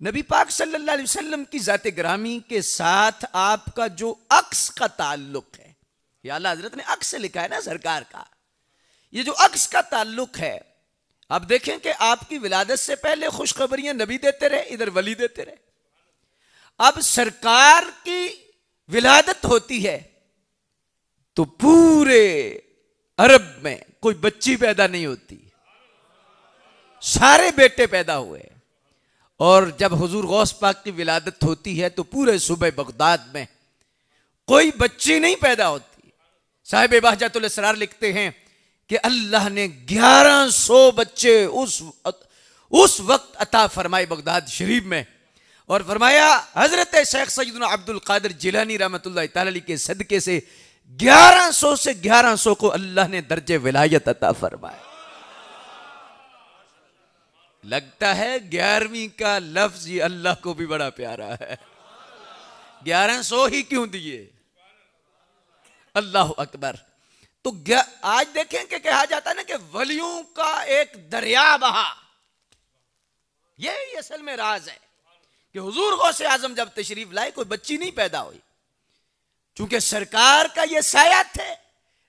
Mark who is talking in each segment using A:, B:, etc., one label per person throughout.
A: नबी पाक सल्लल्लाहु अलैहि वसल्लम की जाते ग्रामी के साथ आपका जो अक्स का ताल्लुक है, ये आला हजरत ने अक्स लिखा है ना सरकार का, ये जो अक्स का ताल्लुक है, आप देखें कि आपकी विलादत से पहले खुशखबरियां नबी देते रहे, इधर वली देते रहे। अब सरकार की विलादत होती है तो पूरे अरब में कोई बच्ची पैदा नहीं होती, सारे बेटे पैदा हुए। और जब हुजूर गौस पाक की विलादत होती है तो पूरे सूबे बगदाद में कोई बच्ची नहीं पैदा होती। साहिब बहजतुल असरार लिखते हैं कि अल्लाह ने 1100 बच्चे उस वक्त अता फरमाए बगदाद शरीफ में, और फरमाया हजरत शेख सैयदना अब्दुल कादिर जिलानी रहमतुल्लाह तआला अलैह के सदके से 1100 से 1100 को अल्लाह ने दर्जे विलायत अता फरमाया। लगता है 11वीं का लफ्ज ये अल्लाह को भी बड़ा प्यारा है। 1100 ही क्यों दिए? अल्लाह अकबर। तो आज देखें कि कहा जाता है ना कि वलियों का एक दरिया बहा, यही असल में राज है कि हुजूर गौसे आजम जब तशरीफ लाए कोई बच्ची नहीं पैदा हुई, चूंकि सरकार का ये साया थे,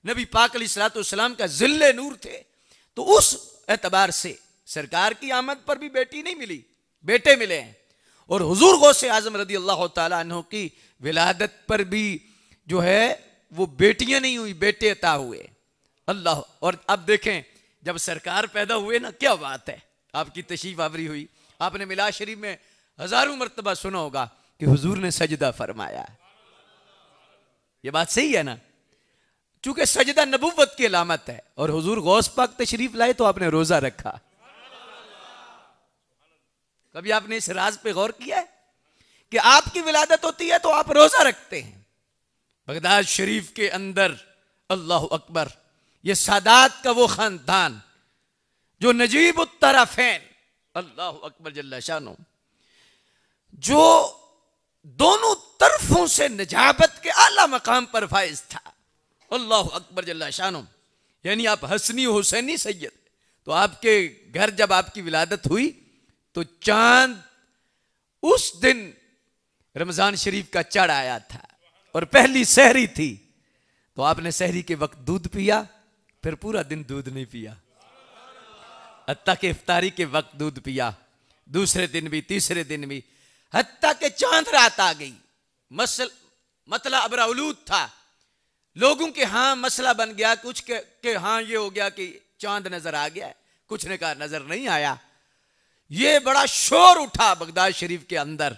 A: नबी पाक अलैहिस्सलाम का जिल्ले नूर थे, तो उस एतबार से सरकार की आमद पर भी बेटी नहीं मिली, बेटे मिले हैं। और हुजूर गौसे आजम रदी अल्लाह तआला अन्हु की विलादत पर भी जो है वो बेटियां नहीं हुई, बेटे अता हुए। अल्लाह। और अब देखें जब सरकार पैदा हुए ना, क्या बात है, आपकी तशरीफ आवरी हुई, आपने मिलाद शरीफ में हजारों मर्तबा सुना होगा कि हुजूर ने सजदा फरमाया। ये बात सही है ना? चूंकि सजदा नबुव्वत की अलामत है, और हुजूर गौस पाक तशरीफ लाए तो आपने रोजा रखा। कभी आपने इस राज पे गौर किया है कि आपकी विलादत होती है तो आप रोजा रखते हैं? बगदाद शरीफ के अंदर अल्लाह अकबर, ये सादात का वो खानदान जो नजीब उत-तरफ़ैन, अल्लाह अकबर जल्ला शानो, जो दोनों तरफों से नजाबत के आला मकाम पर फाइज था, अल्लाह अकबर जल्ला शानो। यानी आप हसनी हुसैनी सैयद, तो आपके घर जब आपकी विलादत हुई तो चांद उस दिन रमजान शरीफ का चढ़ आया था और पहली सहरी थी, तो आपने सहरी के वक्त दूध पिया, फिर पूरा दिन दूध नहीं पिया, हत्ता के इफ्तारी के वक्त दूध पिया, दूसरे दिन भी, तीसरे दिन भी, हत्ता के चांद रात आ गई। मतला अबराउलूद था, लोगों के हाँ मसला बन गया, कुछ के हाँ ये हो गया कि चांद नजर आ गया, कुछ ने कहा नजर नहीं आया। ये बड़ा शोर उठा बगदाद शरीफ के अंदर,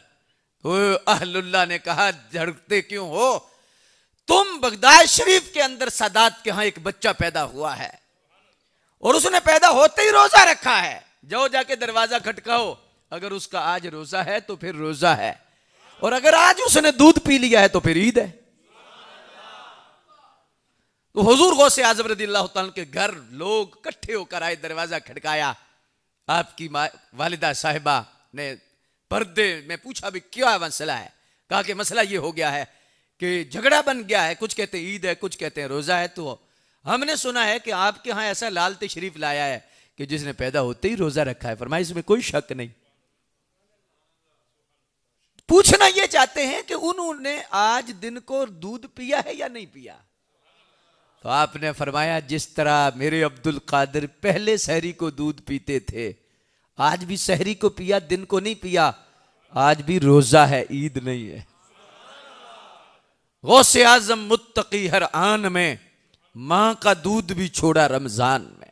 A: तो अहलुल्लाह ने कहा झड़कते क्यों हो, तुम बगदाद शरीफ के अंदर सादात के यहां एक बच्चा पैदा हुआ है और उसने पैदा होते ही रोजा रखा है, जाओ जाके दरवाजा खटकाओ, अगर उसका आज रोजा है तो फिर रोजा है, और अगर आज उसने दूध पी लिया है तो फिर ईद है। तो हुजूर गौसे आजम रज़ियल्लाहु ताला के घर लोग इकट्ठे होकर आए, दरवाजा खटकाया, आपकी वालिदा साहिबा ने पर्दे में पूछा भी क्या मसला है, कहा कि मसला ये हो गया है कि झगड़ा बन गया है, कुछ कहते हैं ईद है, कुछ कहते हैं रोजा है, तो हमने सुना है कि आपके यहाँ ऐसा लाल तशरीफ लाया है कि जिसने पैदा होते ही रोजा रखा है। फरमाया इसमें कोई शक नहीं। पूछना ये चाहते हैं कि उन्होंने आज दिन को दूध पिया है या नहीं पिया, तो आपने फरमाया जिस तरह मेरे अब्दुल कादिर पहले सहरी को दूध पीते थे, आज भी सहरी को पिया, दिन को नहीं पिया, आज भी रोजा है, ईद नहीं है। गौसे आजम मुत्तकी हर आन में मां का दूध भी छोड़ा रमजान में।